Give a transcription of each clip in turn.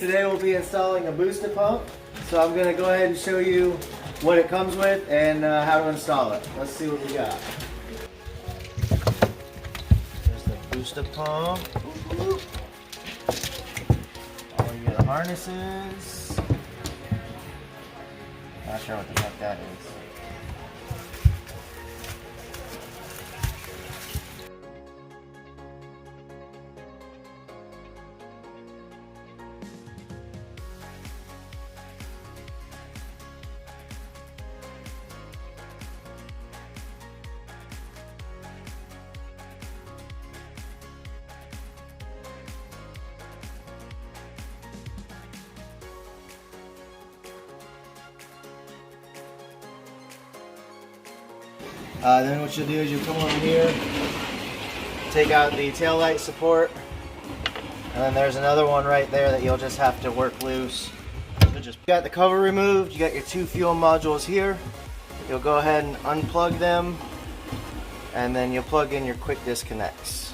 Today we'll be installing a booster pump. So I'm going to go ahead and show you what it comes with and how to install it. Let's see what we got. There's the booster pump. All your harnesses. Not sure what the heck that is. Then what you'll do is you'll come over here, take out the tail light support, and then there's another one right there that you'll just have to work loose. So just got the cover removed, you got your two fuel modules here. You'll go ahead and unplug them, and then you'll plug in your quick disconnects.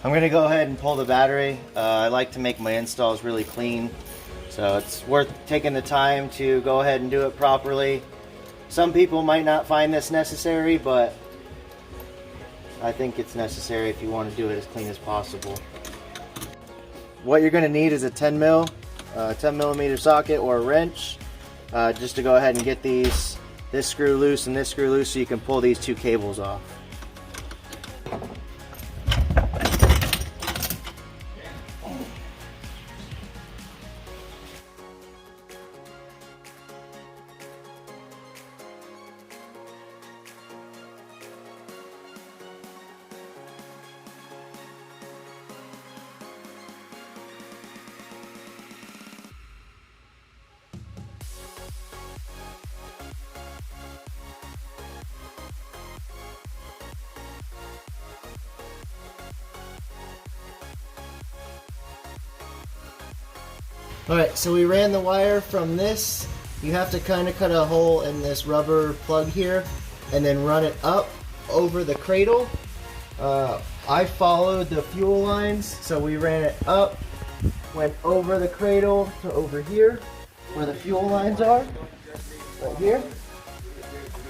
I'm going to go ahead and pull the battery. I like to make my installs really clean, so it's worth taking the time to go ahead and do it properly. Some people might not find this necessary, but I think it's necessary if you want to do it as clean as possible. What you're going to need is a 10 millimeter socket or a wrench, just to go ahead and get this screw loose and this screw loose so you can pull these two cables off. Alright, so we ran the wire from this. You have to kind of cut a hole in this rubber plug here and then run it up over the cradle. I followed the fuel lines, so we ran it up, went over the cradle to over here where the fuel lines are, right here.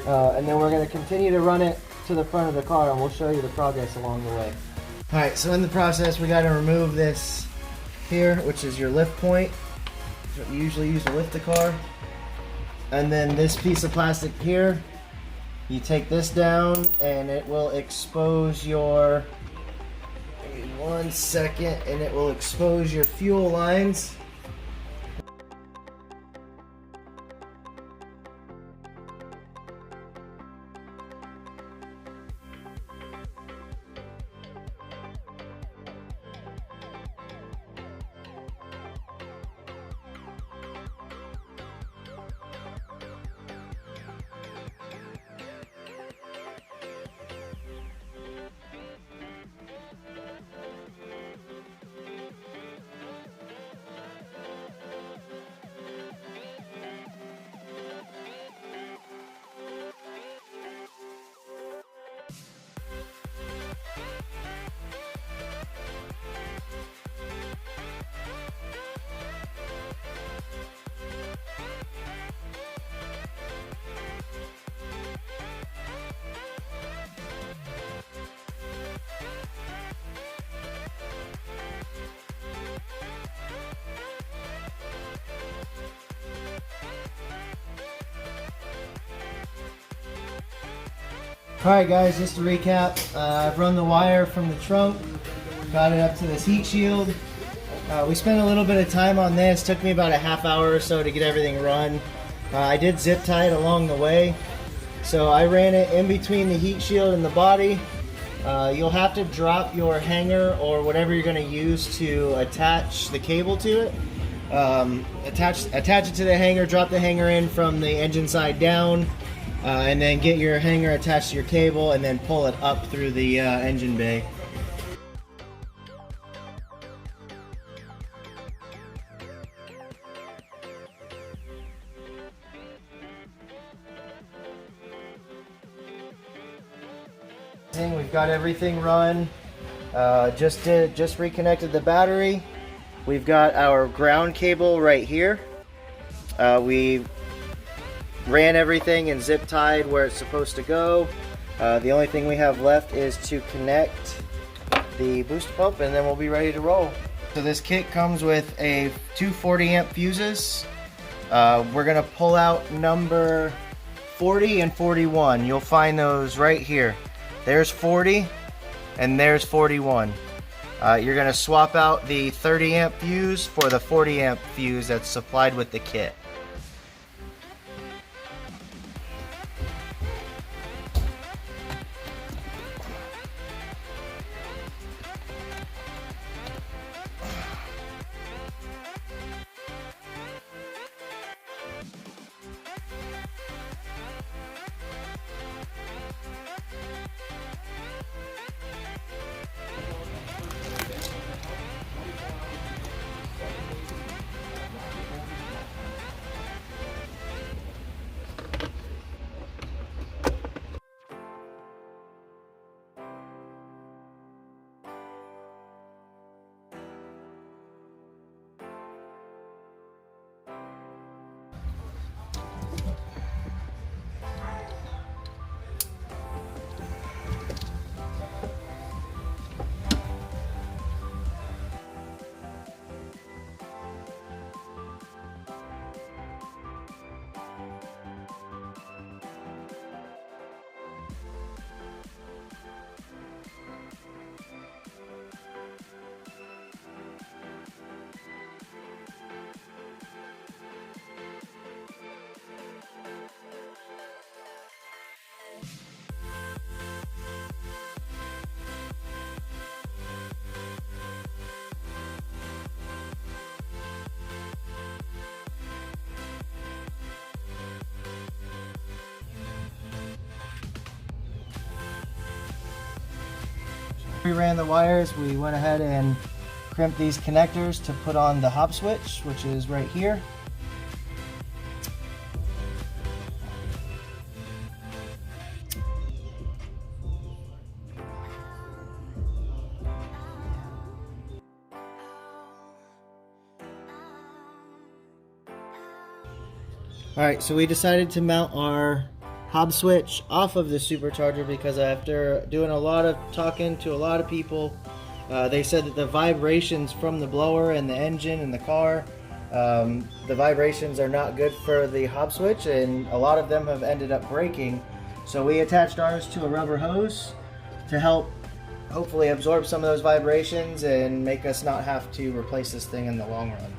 And then we're going to continue to run it to the front of the car, and we'll show you the progress along the way. Alright, so in the process we got to remove this here, which is your lift point. What you usually use to lift the car. And then this piece of plastic here, you take this down and it will expose your, give me 1 second, and it will expose your fuel lines. Alright guys, just to recap, I've run the wire from the trunk, got it up to this heat shield. We spent a little bit of time on this, took me about a half hour or so to get everything run. I did zip tie it along the way. So I ran it in between the heat shield and the body, You'll have to drop your hanger or whatever you're going to use to attach the cable to it. Attach it to the hanger, drop the hanger in from the engine side down, and then get your hanger attached to your cable and then pull it up through the engine bay. We've got everything run. Just reconnected the battery. We've got our ground cable right here. We ran everything and zip tied where it's supposed to go. The only thing we have left is to connect the booster pump, and then we'll be ready to roll. So this kit comes with two 40 amp fuses. We're gonna pull out number 40 and 41. You'll find those right here. There's 40 and there's 41. You're going to swap out the 30 amp fuse for the 40 amp fuse that's supplied with the kit. We ran the wires, we went ahead and crimped these connectors to put on the hop switch, which is right here. Alright, so we decided to mount our hob switch off of the supercharger because after doing a lot of talking to a lot of people, they said that the vibrations from the blower and the engine and the car, the vibrations are not good for the hob switch, and a lot of them have ended up breaking. So we attached ours to a rubber hose to help hopefully absorb some of those vibrations and make us not have to replace this thing in the long run.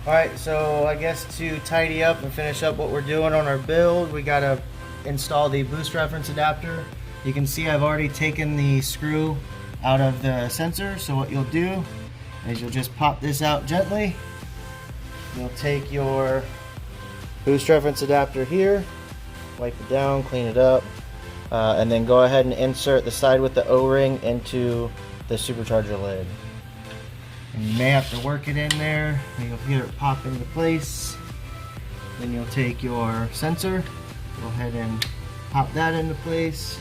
Alright, so I guess to tidy up and finish up what we're doing on our build, we gotta install the boost reference adapter. You can see I've already taken the screw out of the sensor, so what you'll do is you'll just pop this out gently. You'll take your boost reference adapter here, wipe it down, clean it up, and then go ahead and insert the side with the O-ring into the supercharger lid. And you may have to work it in there, and you'll hear it pop into place. Then you'll take your sensor, go ahead and pop that into place.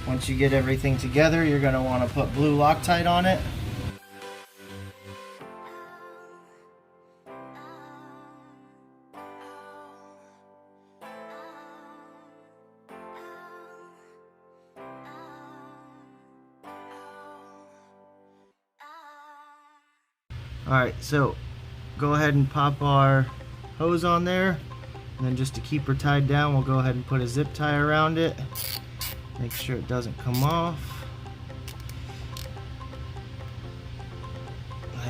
Once you get everything together, you're going to want to put blue Loctite on it. Alright, so go ahead and pop our hose on there, and then just to keep her tied down, we'll go ahead and put a zip tie around it. Make sure it doesn't come off.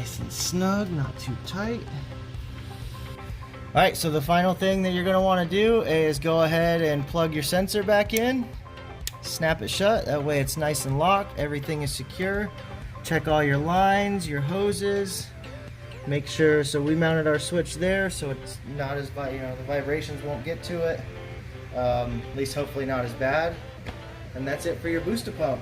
Nice and snug, not too tight. Alright, so the final thing that you're going to want to do is go ahead and plug your sensor back in. Snap it shut, that way it's nice and locked, everything is secure. Check all your lines, your hoses. Make sure, so we mounted our switch there so it's not as, the vibrations won't get to it. At least hopefully not as bad. And that's it for your booster pump.